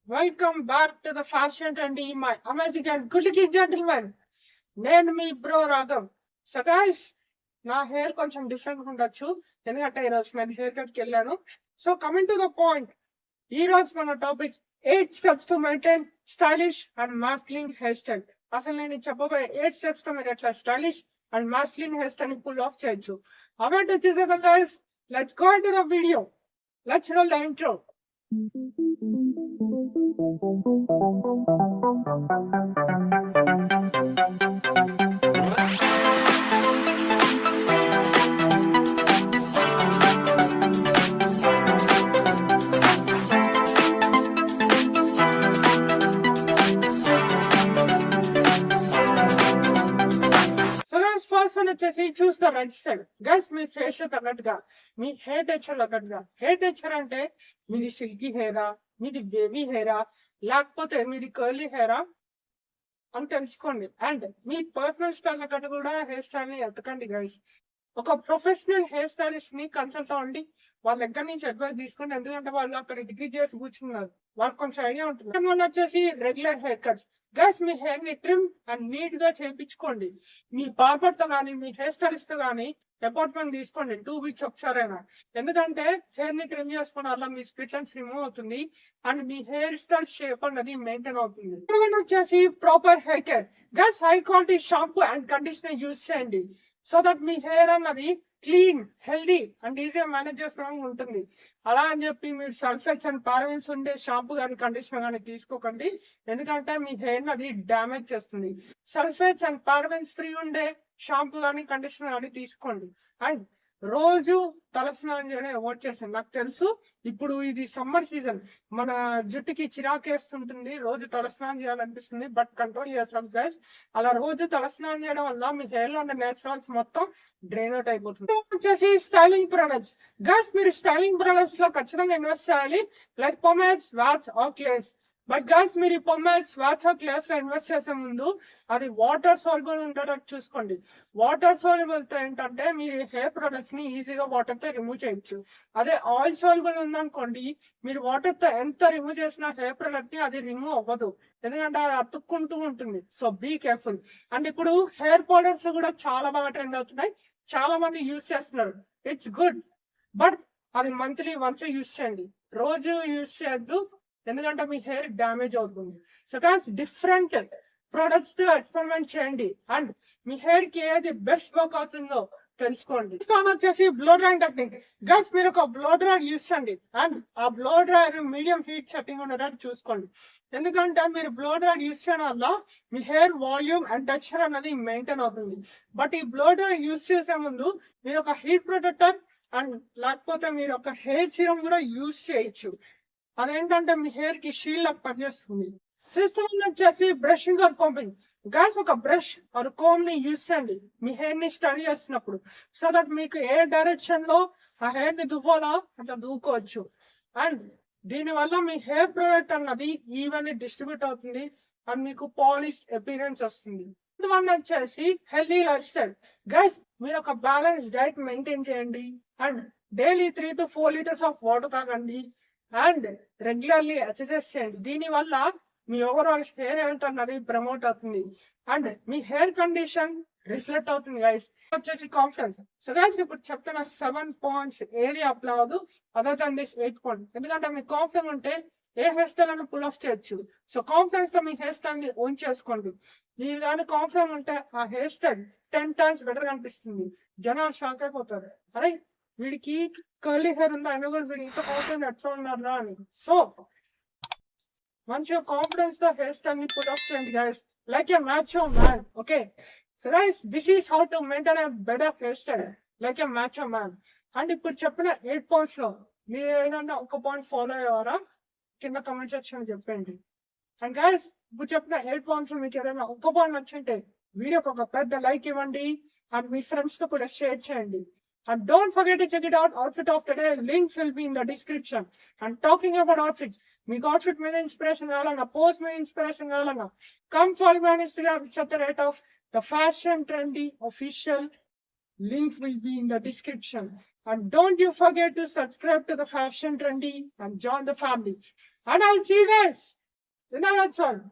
Welcome back to the Fashion Trendy, my amazing and good looking gentlemen. నేను మీ bro Raghav. So guys, నా hair కొంచెం different ఉండొచ్చు ఎందుకంటే ఈరోజు నేను హెయిర్ కట్కి వెళ్ళాను. So coming to the point, ఈ రోజు మన topic 8 steps to maintain stylish and masculine hair style. అసలు నేను చెప్పబోయే 8 స్టెప్స్ తో మీరు ఎట్లా stylish and masculine hair style pull off చేయొచ్చు. అవేంటో చూసేద్దాం guys. Let's go into the video. Let's roll the intro. వచ్చేసి choose the right side guys. మీ ఫేస్ తగ్గట్టుగా, మీ హెయిర్ టెక్చర్ తగ్గట్టుగా. హెయిర్ టెక్చర్ అంటే మీది సిల్కీ హెయిరా, మీది వేవీ హెయిరా, లేకపోతే మీది కర్లీ హెయిరా అని తెలుసుకోండి. అండ్ మీ పర్సనల్ స్టైల్ తగ్గట్టు కూడా హెయిర్ స్టైల్ ని ఎత్తకండి గైస్. ఒక ప్రొఫెషనల్ హెయిర్ స్టైలిస్ట్ ని కన్సల్ట్ అవ్వండి. వాళ్ళ దగ్గర నుంచి అడ్వైస్ తీసుకోండి, ఎందుకంటే వాళ్ళు అక్కడ డిగ్రీ చేసి కూర్చున్నారు, వాళ్ళకి కొంచెం ఐడియా ఉంటుంది. వచ్చేసి రెగ్యులర్ హెయిర్ కట్స్ గైస్. మీ హెయిర్ ని ట్రిమ్ అండ్ నీట్ గా చేయించుకోండి. మీ బార్బర్ తో కానీ మీ హెయిర్ స్టైలిస్ట్ తో కానీ అపాయింట్మెంట్ తీసుకోండి 2 weeks ఒకసారైనా. ఎందుకంటే హెయిర్ ని ట్రిమ్ చేసుకోవడం వల్ల మీ స్ప్లిట్ లైన్స్ రిమూవ్ అవుతుంది అండ్ మీ హెయిర్ స్టైల్ షేప్ అనేది మెయింటైన్ అవుతుంది. వచ్చేసి proper hair care guys. High quality shampoo and conditioner use చేయండి సో దట్ మీ హెయిర్ అన్నది క్లీన్, హెల్దీ అండ్ ఈజీగా మేనేజ్ చేసుకోవడానికి ఉంటుంది. అలా అని చెప్పి మీరు సల్ఫేట్స్ అండ్ పారాబెన్స్ ఉండే షాంపూ కానీ కండిషనర్ కానీ తీసుకోకండి, ఎందుకంటే మీ హెయిర్ అది డ్యామేజ్ చేస్తుంది. సల్ఫేట్స్ అండ్ పారాబెన్స్ ఫ్రీ ఉండే షాంపూ కానీ కండిషనర్ కానీ తీసుకోండి. అండ్ రోజు తలస్నానం చేయడం అవాయిడ్ చేస్తాను. నాకు తెలుసు ఇప్పుడు ఇది సమ్మర్ సీజన్, మన జుట్టుకి చిరాకేస్తుంటుంది, రోజు తలస్నానం చేయాలనిపిస్తుంది, బట్ కంట్రోల్ చేస్తాం గైస్. అలా రోజు తలస్నానం చేయడం వల్ల మీ హెయిర్ లో ఉన్న నేచురల్స్ మొత్తం డ్రైన్ అవుట్ అయిపోతుంది. వచ్చేసి స్టైలింగ్ ప్రొడక్ట్స్ గైస్. మీరు స్టైలింగ్ ప్రొడక్ట్స్ లో ఖచ్చితంగా ఇన్వెస్ట్ చేయాలి, like pomades, waxes or clays. But guys, మీరు ఈ పొమాడ్స్, వాట్స్ ఆర్ క్లేస్ లో ఇన్వెస్ట్ చేసే ముందు అది వాటర్ సాల్యుబుల్ ఉండేటట్టు చూసుకోండి. వాటర్ సాల్యుబుల్ తో ఏంటంటే మీరు హెయిర్ ప్రొడక్ట్స్ ని ఈజీగా వాటర్ తో రిమూవ్ చేయొచ్చు. అదే ఆయిల్ సాల్యుబుల్ ఉందనుకోండి, మీరు వాటర్ తో ఎంత రిమూవ్ చేసిన హెయిర్ ప్రొడక్ట్ ని అది రిమూవ్ అవ్వదు, ఎందుకంటే అది అతుక్కుంటూ ఉంటుంది. So be careful. అండ్ ఇప్పుడు హెయిర్ పౌడర్స్ కూడా చాలా బాగా ట్రెండ్ అవుతున్నాయి, చాలా మంది యూజ్ చేస్తున్నారు. ఇట్స్ గుడ్, బట్ అది మంత్లీ వన్స్ యూజ్ చేయండి, రోజు యూజ్ చేయొద్దు, ఎందుకంటే మీ హెయిర్ డ్యామేజ్ అవుతుంది. సో గాయ్స్, డిఫరెంట్ ప్రొడక్ట్స్ తో ఎక్స్పెరిమెంట్ చేయండి అండ్ మీ హెయిర్ కి ఏది బెస్ట్ వర్క్ అవుతుందో తెలుసుకోండి. వచ్చేసి బ్లో డ్రైయింగ్ టెక్నిక్ గైస్. మీరు ఒక బ్లో డ్రైయర్ యూజ్ చేయండి అండ్ ఆ blow dryer medium heat setting ఉండేటట్టు చూసుకోండి, ఎందుకంటే మీరు బ్లో డ్రైయర్ యూజ్ చేయడం వల్ల మీ హెయిర్ వాల్యూమ్ అండ్ టెక్స్చర్ అనేది మెయింటైన్ అవుతుంది. బట్ ఈ బ్లో డ్రైయర్ యూజ్ చేసే ముందు మీరు ఒక హీట్ ప్రొటెక్టర్ అండ్ లేకపోతే మీరు ఒక హెయిర్ సీరం కూడా యూజ్ చేయొచ్చు. అదేంటంటే మీ హెయిర్ కి షీల్డ్ లాగా పనిచేస్తుంది. సిస్టమ్ వచ్చేసి బ్రషింగ్ ఆర్ కోంబింగ్ గైస్. ఒక బ్రష్ ఆర్ కోమ్ ని యూజ్ చేయండి మీ హెయిర్ ని స్టైల్ చేస్తున్నప్పుడు, సో దట్ మీకు ఏ డైరెక్షన్ లో ఆ హెయిర్ ని దువ్వాలో అట్లా దువ్వుకోవచ్చు. అండ్ దీని వల్ల మీ హెయిర్ ప్రొడక్ట్ అన్నది ఈవెన్లీ డిస్ట్రిబ్యూట్ అవుతుంది అండ్ మీకు పాలిష్ అపీరెన్స్ వస్తుంది. వచ్చేసి హెల్దీ లైఫ్ స్టైల్ గైస్. మీరు ఒక బ్యాలెన్స్ డైట్ మెయింటైన్ చేయండి and daily 3 to 4 liters of water తాగండి అండ్ రెగ్యులర్లీ ఎక్సర్సైజ్ చేయండి. దీని వల్ల మీ ఓవరాల్ హెయిర్ హెల్త్ అన్నది ప్రమోట్ అవుతుంది అండ్ మీ హెయిర్ కండిషన్ రిఫ్లెక్ట్ అవుతుంది గైస్. వచ్చేసి కాన్ఫిడెన్స్. సో గైస్, ఇప్పుడు చెప్తున్న 7 points ఏది అప్లై అవ్వదు అదర్ దాన్ దిస్ 8 points, ఎందుకంటే మీ కాన్ఫిడెన్స్ ఉంటే ఏ హెయిర్ స్టైల్ అని పుల్ ఆఫ్ చేయొచ్చు. సో కాన్ఫిడెన్స్ తో మీ హెయిర్ స్టైల్ ని ఓన్ చేసుకోండి. మీరు కానీ కాన్ఫిడెన్స్ ఉంటే ఆ హెయిర్ స్టైల్ 10 times బెటర్ కనిపిస్తుంది, జనాలు షాక్ అయిపోతారు, అరే వీడికి కర్లీ హెయిర్ ఉందా, అయినా కూడా వీడు ఇంకా కాన్ఫిడెన్స్ ఎట్లా ఉన్నారా అని. సో మంచిగా కాన్ఫిడెన్స్ తో హెయిర్ స్టైల్ ని పుట్ ఆఫ్ చేయండి guys, like a మ్యాచో man. Okay, so guys, this is how to maintain a better hair style like a మ్యాచో man. And ఇప్పుడు చెప్పిన 8 points లో మీరు ఏదైనా ఒక పాయింట్ ఫాలో అయ్యేవారా కింద కమెంట్ సెక్షన్ చెప్పండి. అండ్ గైస్, ఇప్పుడు చెప్పిన 8 points లో మీకు ఏదైనా ఒక పాయింట్ నచ్చుంటే వీడియోకి ఒక పెద్ద లైక్ ఇవ్వండి అండ్ మీ ఫ్రెండ్స్ తో కూడా షేర్ చేయండి. And don't forget to check it out. Outfit of the day links will be in the description. And talking about outfits, మీకు అవుట్ఫిట్ మీద ఇన్స్పిరేషన్ కావాలన్నా, పోస్ట్ మీద ఇన్స్పిరేషన్ కావాలన్నా, come follow me on Instagram. It's at the rate of the Fashion Trendy official. Link will be in the description. And don't you forget to subscribe to the Fashion Trendy and join the family. And I'll see you guys చిన్నగా చూడండి